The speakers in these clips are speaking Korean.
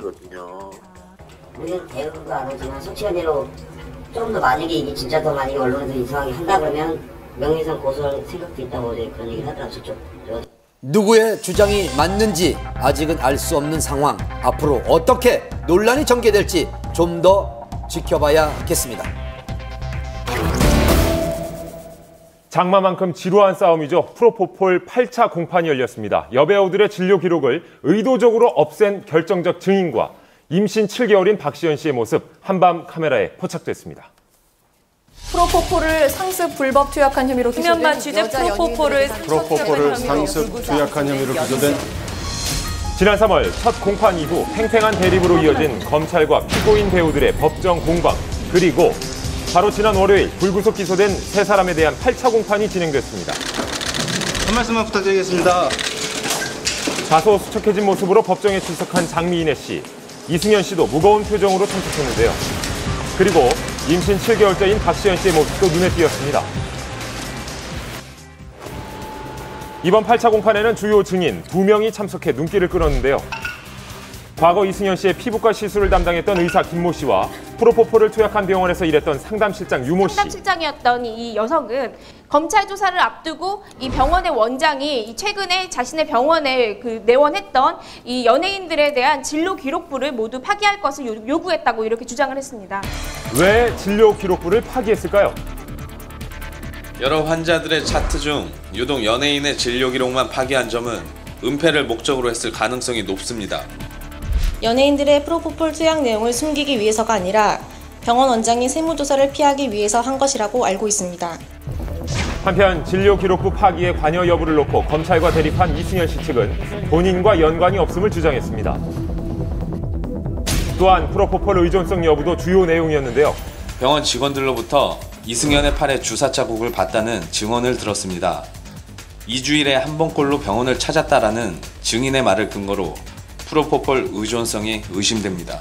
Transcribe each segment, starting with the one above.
거든요. 우리는 대우가 안 오지만 솔직한대로 좀 더 만약에 이게 진짜 더 만약에 언론에서 이상하게 한다 그러면 명예훼손 고소할 생각도 있다고 그런 얘기를 하더라고요. 저쪽. 누구의 주장이 맞는지 아직은 알 수 없는 상황. 앞으로 어떻게 논란이 전개될지 좀 더 지켜봐야겠습니다. 장마만큼 지루한 싸움이죠. 프로포폴 8차 공판이 열렸습니다. 여배우들의 진료 기록을 의도적으로 없앤 결정적 증인과 임신 7개월인 박시연 씨의 모습 한밤 카메라에 포착됐습니다. 프로포폴을 상습 불법 투약한 혐의로 수면반 취재 프로포폴을 상습 투약한 혐의로 기소된 지난 3월 첫 공판 이후 팽팽한 대립으로 이어진 검찰과 피고인 배우들의 법정 공방, 그리고 바로 지난 월요일 불구속 기소된 세 사람에 대한 8차 공판이 진행됐습니다. 한 말씀만 부탁드리겠습니다. 다소 수척해진 모습으로 법정에 출석한 장미인혜 씨, 이승연 씨도 무거운 표정으로 참석했는데요. 그리고 임신 7개월째인 박시연 씨의 모습도 눈에 띄었습니다. 이번 8차 공판에는 주요 증인 2명이 참석해 눈길을 끌었는데요. 과거 이승연 씨의 피부과 시술을 담당했던 의사 김모 씨와 프로포폴을 투약한 병원에서 일했던 상담실장 유모 씨. 상담실장이었던 이 여성은 검찰 조사를 앞두고 이 병원의 원장이 최근에 자신의 병원에 내원했던 이 연예인들에 대한 진료 기록부를 모두 파기할 것을 요구했다고 이렇게 주장을 했습니다. 왜 진료 기록부를 파기했을까요? 여러 환자들의 차트 중 유독 연예인의 진료 기록만 파기한 점은 은폐를 목적으로 했을 가능성이 높습니다. 연예인들의 프로포폴 투약 내용을 숨기기 위해서가 아니라 병원 원장이 세무조사를 피하기 위해서 한 것이라고 알고 있습니다. 한편 진료 기록부 파기의 관여 여부를 놓고 검찰과 대립한 이승연 씨 측은 본인과 연관이 없음을 주장했습니다. 또한 프로포폴 의존성 여부도 주요 내용이었는데요. 병원 직원들로부터 이승연의 팔에 주사 자국을 봤다는 증언을 들었습니다. 2주일에 한 번꼴로 병원을 찾았다라는 증인의 말을 근거로 프로포폴 의존성이 의심됩니다.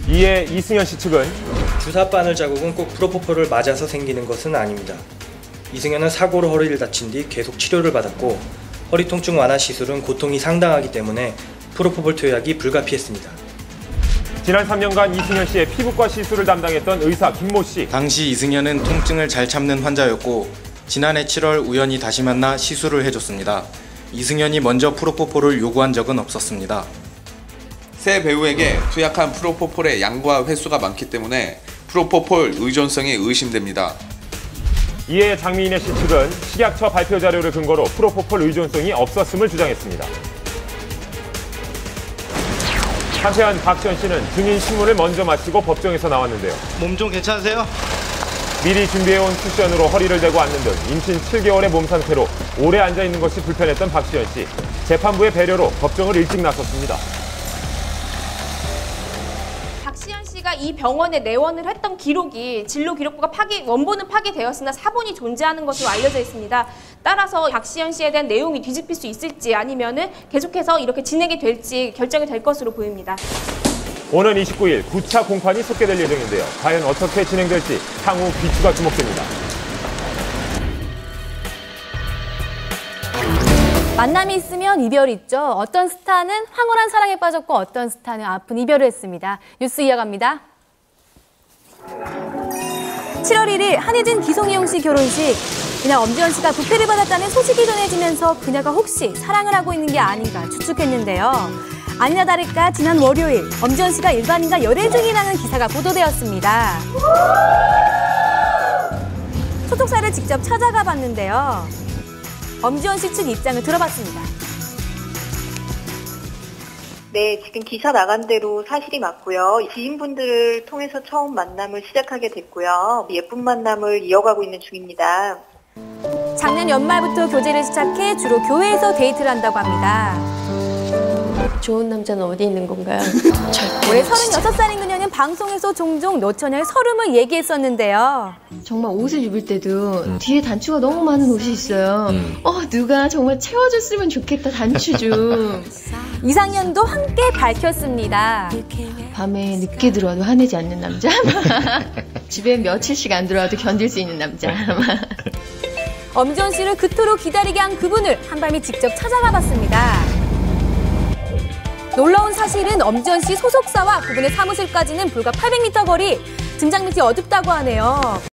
이에 이승연 씨 측은 주사 바늘 자국은 꼭 프로포폴을 맞아서 생기는 것은 아닙니다. 이승연은 사고로 허리를 다친 뒤 계속 치료를 받았고 허리 통증 완화 시술은 고통이 상당하기 때문에 프로포폴 투약이 불가피했습니다. 지난 3년간 이승연 씨의 피부과 시술을 담당했던 의사 김모 씨. 당시 이승연은 통증을 잘 참는 환자였고 지난해 7월 우연히 다시 만나 시술을 해줬습니다. 이승연이 먼저 프로포폴을 요구한 적은 없었습니다. 새 배우에게 투약한 프로포폴의 양과 횟수가 많기 때문에 프로포폴 의존성이 의심됩니다. 이에 장미인혜 씨 측은 식약처 발표 자료를 근거로 프로포폴 의존성이 없었음을 주장했습니다. 한편 박시연 씨는 증인 신문을 먼저 마치고 법정에서 나왔는데요. 몸 좀 괜찮으세요? 미리 준비해온 쿠션으로 허리를 대고 앉는 등 임신 7개월의 몸 상태로 오래 앉아있는 것이 불편했던 박시연 씨. 재판부의 배려로 법정을 일찍 나섰습니다. 박시연 씨가 이 병원에 내원을 했던 기록이 진료 기록부가 원본은 파기되었으나 사본이 존재하는 것으로 알려져 있습니다. 따라서 박시연 씨에 대한 내용이 뒤집힐 수 있을지 아니면은 계속해서 이렇게 진행이 될지 결정이 될 것으로 보입니다. 오는 29일 9차 공판이 속개될 예정인데요. 과연 어떻게 진행될지 향후 귀추가 주목됩니다. 만남이 있으면 이별이 있죠. 어떤 스타는 황홀한 사랑에 빠졌고 어떤 스타는 아픈 이별을 했습니다. 뉴스 이어갑니다. 7월 1일 한혜진 기성용 씨 결혼식. 이날 엄지원 씨가 부패를 받았다는 소식이 전해지면서 그녀가 혹시 사랑을 하고 있는 게 아닌가 추측했는데요. 아니나 다를까 지난 월요일 엄지원 씨가 일반인과 열애 중이라는 기사가 보도되었습니다. 소속사를 직접 찾아가 봤는데요. 엄지원 씨 측 입장을 들어봤습니다. 네, 지금 기사 나간 대로 사실이 맞고요. 지인분들을 통해서 처음 만남을 시작하게 됐고요. 예쁜 만남을 이어가고 있는 중입니다. 작년 연말부터 교제를 시작해 주로 교회에서 데이트를 한다고 합니다. 좋은 남자는 어디 있는 건가요? 올해 36살인 그녀는 방송에서 종종 노처녀의 서름을 얘기했었는데요. 정말 옷을 입을 때도 뒤에 단추가 너무 많은 옷이 있어요. 누가 정말 채워줬으면 좋겠다, 단추 좀. 이상년도 함께 밝혔습니다. 밤에 늦게 들어와도 화내지 않는 남자? 집에 며칠씩 안 들어와도 견딜 수 있는 남자? 엄지원 씨를 그토록 기다리게 한 그분을 한밤이 직접 찾아가 봤습니다. 놀라운 사실은 엄지원 씨 소속사와 그분의 사무실까지는 불과 800m 거리. 등장 밑이 어둡다고 하네요.